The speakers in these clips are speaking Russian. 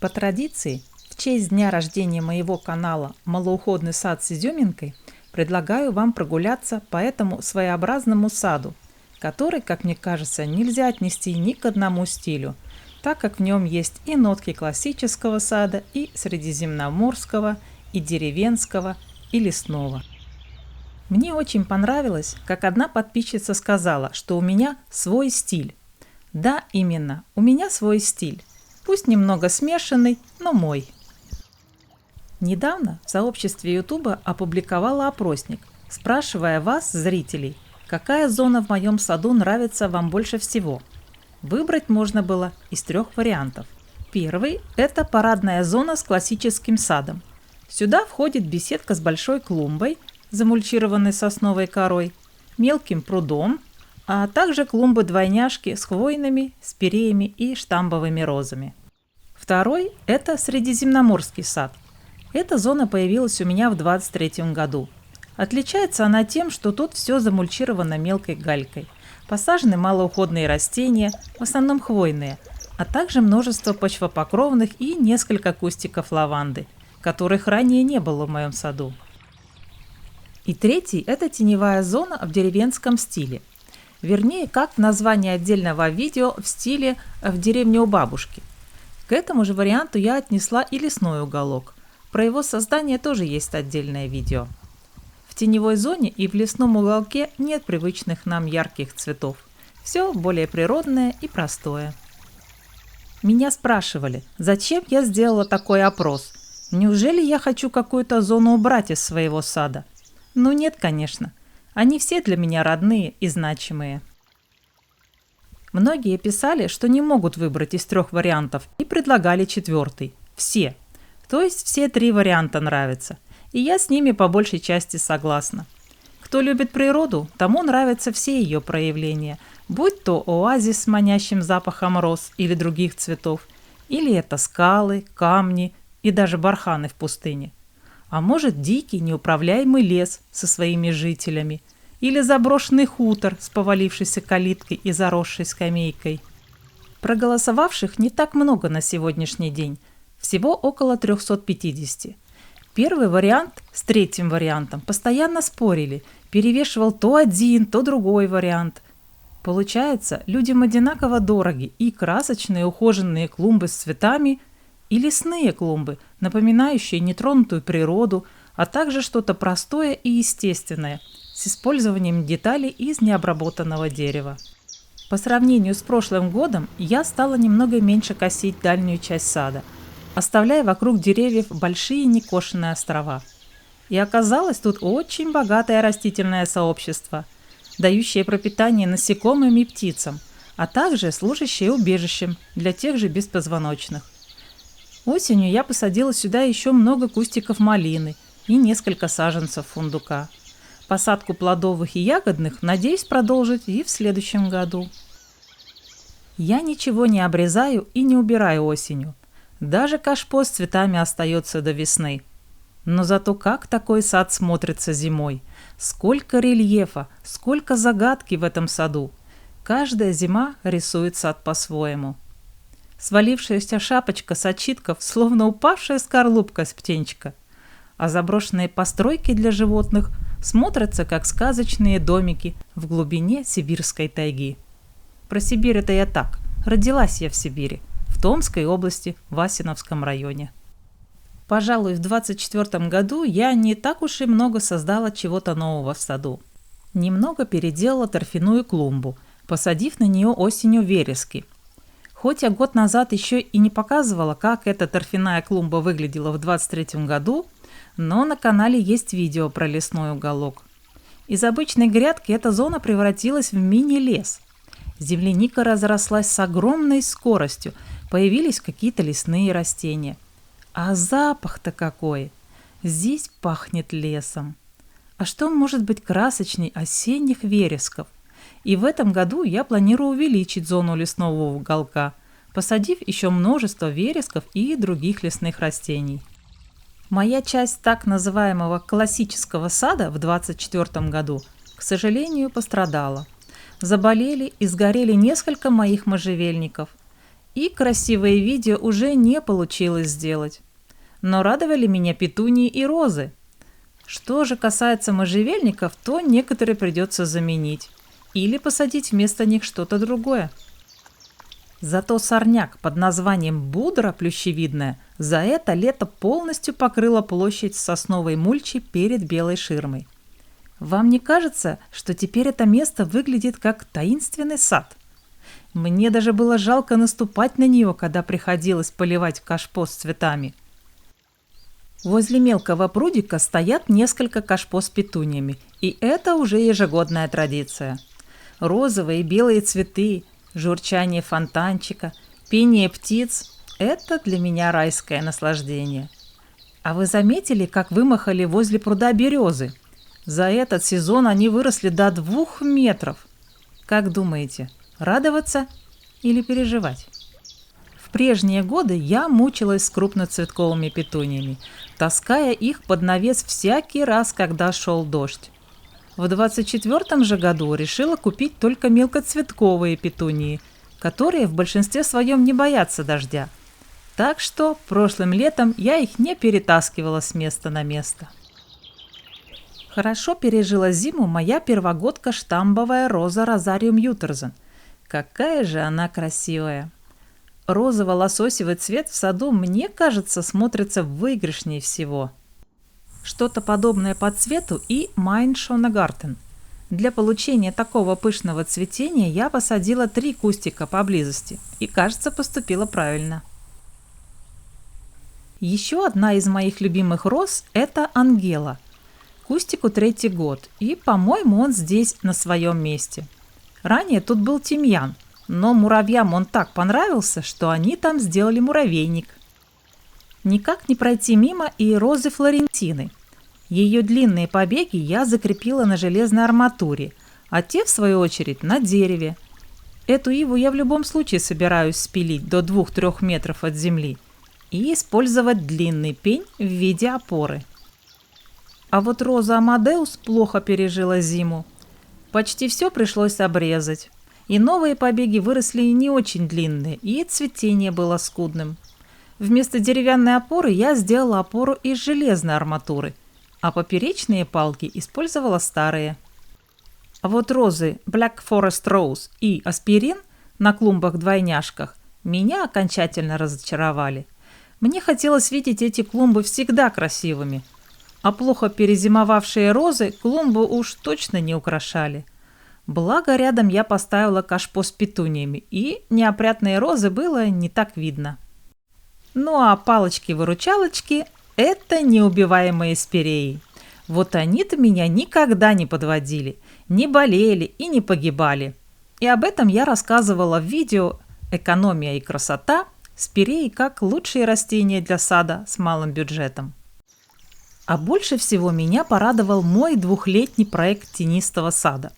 По традиции, в честь дня рождения моего канала «Малоуходный сад с изюминкой» предлагаю вам прогуляться по этому своеобразному саду, который, как мне кажется, нельзя отнести ни к одному стилю, так как в нем есть и нотки классического сада, и средиземноморского, и деревенского, и лесного. Мне очень понравилось, как одна подписчица сказала, что у меня свой стиль. Да, именно, у меня свой стиль. Пусть немного смешанный, но мой. Недавно в сообществе YouTube опубликовала опросник, спрашивая вас, зрителей, какая зона в моем саду нравится вам больше всего. Выбрать можно было из 3 вариантов. Первый – это парадная зона с классическим садом. Сюда входит беседка с большой клумбой, замульчированной сосновой корой, мелким прудом, а также клумбы-двойняшки с хвойными, спиреями и штамбовыми розами. Второй – это средиземноморский сад. Эта зона появилась у меня в 2023 году. Отличается она тем, что тут все замульчировано мелкой галькой. Посажены малоуходные растения, в основном хвойные, а также множество почвопокровных и несколько кустиков лаванды, которых ранее не было в моем саду. И третий – это теневая зона в деревенском стиле. Вернее, как название отдельного видео в стиле «в деревне у бабушки». К этому же варианту я отнесла и лесной уголок. Про его создание тоже есть отдельное видео. В теневой зоне и в лесном уголке нет привычных нам ярких цветов. Все более природное и простое. Меня спрашивали, зачем я сделала такой опрос? Неужели я хочу какую-то зону убрать из своего сада? Ну нет, конечно. Они все для меня родные и значимые. Многие писали, что не могут выбрать из 3 вариантов и предлагали 4. Все. То есть все 3 варианта нравятся. И я с ними по большей части согласна. Кто любит природу, тому нравятся все ее проявления, будь то оазис с манящим запахом роз или других цветов, или это скалы, камни и даже барханы в пустыне. А может, дикий неуправляемый лес со своими жителями, или заброшенный хутор с повалившейся калиткой и заросшей скамейкой. Проголосовавших не так много на сегодняшний день, всего около 350. Первый вариант с 3 вариантом постоянно спорили, перевешивал то один, то другой вариант. Получается, людям одинаково дороги и красочные ухоженные клумбы с цветами, и лесные клумбы, напоминающие нетронутую природу, а также что-то простое и естественное, с использованием деталей из необработанного дерева. По сравнению с прошлым годом я стала немного меньше косить дальнюю часть сада, оставляя вокруг деревьев большие некошенные острова. И оказалось тут очень богатое растительное сообщество, дающее пропитание насекомым и птицам, а также служащее убежищем для тех же беспозвоночных. Осенью я посадила сюда еще много кустиков малины и несколько саженцев фундука. Посадку плодовых и ягодных надеюсь продолжить и в следующем году. Я ничего не обрезаю и не убираю осенью. Даже кашпо с цветами остается до весны. Но зато как такой сад смотрится зимой. Сколько рельефа, сколько загадки в этом саду. Каждая зима рисует сад по-своему. Свалившаяся шапочка сочитков, словно упавшая скорлупка с птенчика. А заброшенные постройки для животных смотрятся, как сказочные домики в глубине сибирской тайги. Про Сибирь это я так. Родилась я в Сибири, в Томской области, в Асиновском районе. Пожалуй, в 2024 году я не так уж и много создала чего-то нового в саду. Немного переделала торфяную клумбу, посадив на нее осенью верески. Хоть я год назад еще и не показывала, как эта торфяная клумба выглядела в 2023 году, но на канале есть видео про лесной уголок. Из обычной грядки эта зона превратилась в мини-лес. Земляника разрослась с огромной скоростью, появились какие-то лесные растения. А запах-то какой! Здесь пахнет лесом. А что может быть красочней осенних вересков? И в этом году я планирую увеличить зону лесного уголка, посадив еще множество вересков и других лесных растений. Моя часть так называемого классического сада в 2024 году, к сожалению, пострадала. Заболели и сгорели несколько моих можжевельников. и красивые видео уже не получилось сделать. Но радовали меня петунии и розы. Что же касается можжевельников, то некоторые придется заменить или посадить вместо них что-то другое. Зато сорняк под названием будра плющевидная за это лето полностью покрыла площадь сосновой мульчей перед белой ширмой. Вам не кажется, что теперь это место выглядит как таинственный сад? Мне даже было жалко наступать на нее, когда приходилось поливать кашпо с цветами. Возле мелкого прудика стоят несколько кашпо с петуниями, и это уже ежегодная традиция. Розовые и белые цветы, журчание фонтанчика, пение птиц – это для меня райское наслаждение. А вы заметили, как вымахали возле пруда березы? За этот сезон они выросли до 2 метров. Как думаете, радоваться или переживать? В прежние годы я мучилась с крупноцветковыми петуниями, таская их под навес всякий раз, когда шел дождь. В 24-м же году решила купить только мелкоцветковые петунии, которые в большинстве своем не боятся дождя. Так что прошлым летом я их не перетаскивала с места на место. Хорошо пережила зиму моя первогодка штамбовая роза Розариум Ютерзен. Какая же она красивая! Розово-лососевый цвет в саду, мне кажется, смотрится выигрышнее всего. Что-то подобное по цвету и Mein Schöner Garten. Для получения такого пышного цветения я посадила 3 кустика поблизости и, кажется, поступила правильно. Еще одна из моих любимых роз – это Ангела. Кустику 3-й год, и, по-моему, он здесь на своем месте. Ранее тут был тимьян, но муравьям он так понравился, что они там сделали муравейник. Никак не пройти мимо и розы Флорентины. Ее длинные побеги я закрепила на железной арматуре, а те, в свою очередь, на дереве. Эту иву я в любом случае собираюсь спилить до 2-3 метров от земли и использовать длинный пень в виде опоры. А вот роза Амадеус плохо пережила зиму. Почти все пришлось обрезать, и новые побеги выросли не очень длинные, и цветение было скудным. Вместо деревянной опоры я сделала опору из железной арматуры, а поперечные палки использовала старые. А вот розы Black Forest Rose и Аспирин на клумбах-двойняшках меня окончательно разочаровали. Мне хотелось видеть эти клумбы всегда красивыми, а плохо перезимовавшие розы клумбу уж точно не украшали. Благо рядом я поставила кашпо с петуниями, и неопрятные розы было не так видно. Ну а палочки-выручалочки – это неубиваемые спиреи. Вот они-то меня никогда не подводили, не болели и не погибали. И об этом я рассказывала в видео «Экономия и красота. Спиреи как лучшие растения для сада с малым бюджетом». А больше всего меня порадовал мой 2-летний проект тенистого сада.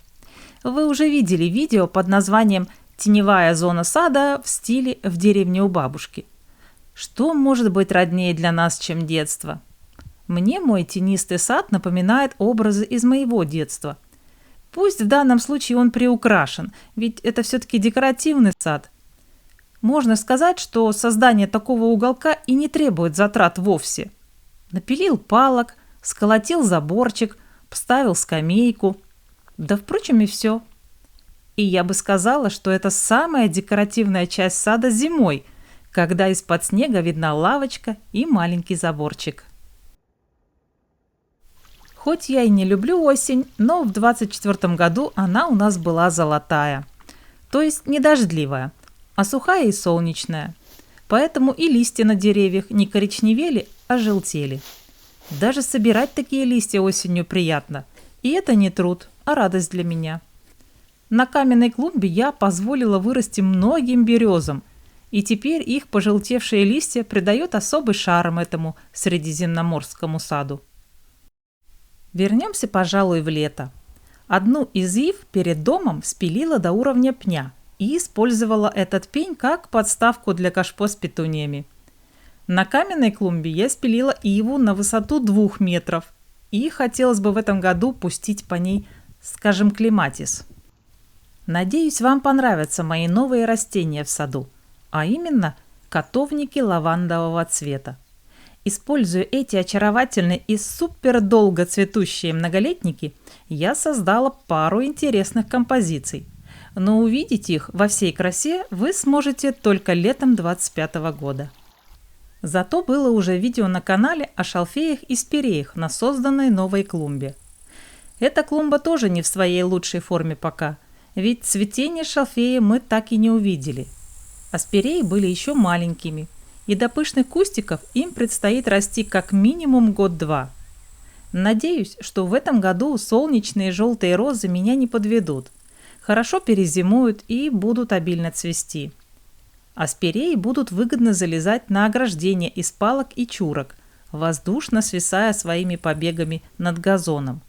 Вы уже видели видео под названием «Теневая зона сада в стиле «В деревне у бабушки». Что может быть роднее для нас, чем детство? Мне мой тенистый сад напоминает образы из моего детства. Пусть в данном случае он приукрашен, ведь это все-таки декоративный сад. Можно сказать, что создание такого уголка и не требует затрат вовсе. Напилил палок, сколотил заборчик, поставил скамейку. Да, впрочем, и все. И я бы сказала, что это самая декоративная часть сада зимой, когда из-под снега видна лавочка и маленький заборчик. Хоть я и не люблю осень, но в 24 году она у нас была золотая. То есть не дождливая, а сухая и солнечная. Поэтому и листья на деревьях не коричневели, а желтели. Даже собирать такие листья осенью приятно. И это не труд, а радость для меня. На каменной клумбе я позволила вырасти многим березам, и теперь их пожелтевшие листья придают особый шарм этому средиземноморскому саду. Вернемся, пожалуй, в лето. Одну из ив перед домом спилила до уровня пня и использовала этот пень как подставку для кашпо с петуниями. На каменной клумбе я спилила иву на высоту 2 метров, и хотелось бы в этом году пустить по ней, скажем, клематис. Надеюсь, вам понравятся мои новые растения в саду. а именно котовники лавандового цвета. Используя эти очаровательные и супер долго цветущие многолетники, я создала пару интересных композиций. Но увидеть их во всей красе вы сможете только летом 2025 года. Зато было уже видео на канале о шалфеях и спиреях на созданной новой клумбе. Эта клумба тоже не в своей лучшей форме пока, ведь цветение шалфея мы так и не увидели. А спиреи были еще маленькими, и до пышных кустиков им предстоит расти как минимум год-два. Надеюсь, что в этом году солнечные желтые розы меня не подведут, хорошо перезимуют и будут обильно цвести. А спиреи будут выгодно залезать на ограждения из палок и чурок, воздушно свисая своими побегами над газоном.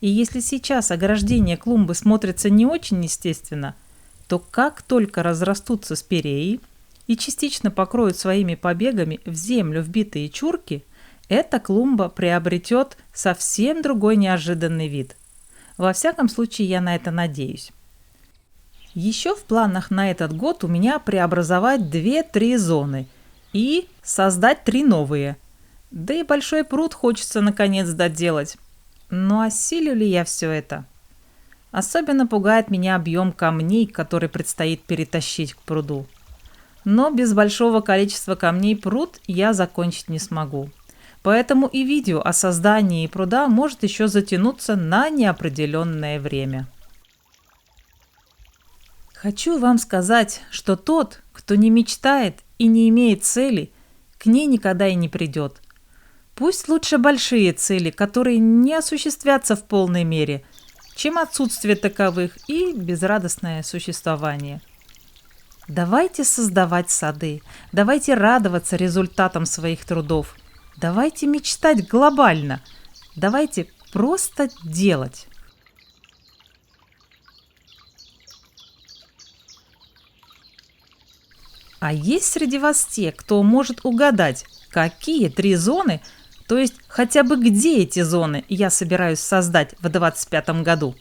И если сейчас ограждение клумбы смотрится не очень естественно, то как только разрастутся спиреи и частично покроют своими побегами в землю вбитые чурки, эта клумба приобретет совсем другой неожиданный вид. Во всяком случае, я на это надеюсь. Еще в планах на этот год у меня преобразовать 2-3 зоны и создать 3 новые. Да и большой пруд хочется наконец доделать. Но осилю ли я все это? Особенно пугает меня объем камней, который предстоит перетащить к пруду. Но без большого количества камней пруд я закончить не смогу. Поэтому и видео о создании пруда может еще затянуться на неопределенное время. Хочу вам сказать, что тот, кто не мечтает и не имеет цели, к ней никогда и не придет. Пусть лучше большие цели, которые не осуществятся в полной мере, чем отсутствие таковых и безрадостное существование. Давайте создавать сады, давайте радоваться результатам своих трудов, давайте мечтать глобально, давайте просто делать. А есть среди вас те, кто может угадать, какие 3 зоны, то есть хотя бы где эти зоны я собираюсь создать в 2025 году?